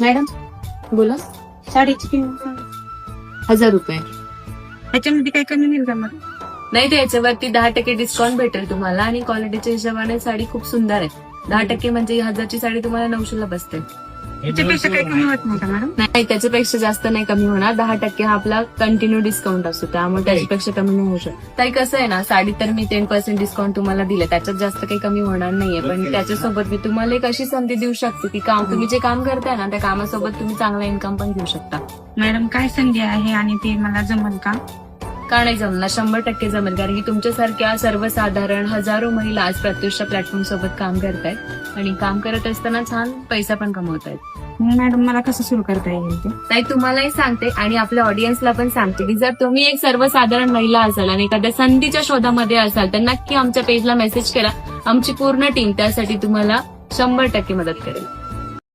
Madam बोला. साडीची किंमत 1000 रुपये. त्याच्यामध्ये काही कमी होईल का मग? नाही, त्याच्यावरती 10% डिस्काउंट भेटेल तुम्हाला आणि क्वालिटीच्या हिशोबाने साडी खूप सुंदर आहे. 10% म्हणजे 1000ची साडी तुम्हाला 900ला बसते. त्याच्यापेक्षा काही कमी होत नाही का मॅडम? नाही, त्याच्यापेक्षा जास्त नाही कमी होणार. 10% हा आपला कंटिन्यू डिस्काउंट असतो, त्यामुळे त्याच्यापेक्षा कमी नाही होऊ शकत. ताई कसं आहे ना, साडी तर मी 10% डिस्काउंट तुम्हाला दिलं, त्याच्यात जास्त काही कमी होणार नाहीये. पण त्याच्यासोबत मी तुम्हाला एक अशी संधी देऊ शकते की तुम्ही जे काम करताय ना, त्या कामासोबत तुम्ही चांगला इन्कम पण घेऊ शकता. मॅडम काय संधी आहे आणि ते मला जमल का? का नाही जमणार? 100% जमेल. कारण की तुमच्यासारख्या सर्वसाधारण हजारो महिला आज प्रत्युषा प्लॅटफॉर्म सोबत काम करतायत आणि काम करत असताना छान पैसा पण कमवतायत. मॅडम मला कसं सुरू करता येईल ते? ताई तुम्हालाही सांगते आणि आपल्या ऑडियन्सला पण सांगते की जर तुम्ही एक सर्वसाधारण महिला असाल आणि एखाद्या संधीच्या शोधामध्ये असाल तर नक्की आमच्या पेजला मेसेज करा. आमची पूर्ण टीम त्यासाठी तुम्हाला 100% मदत करेल.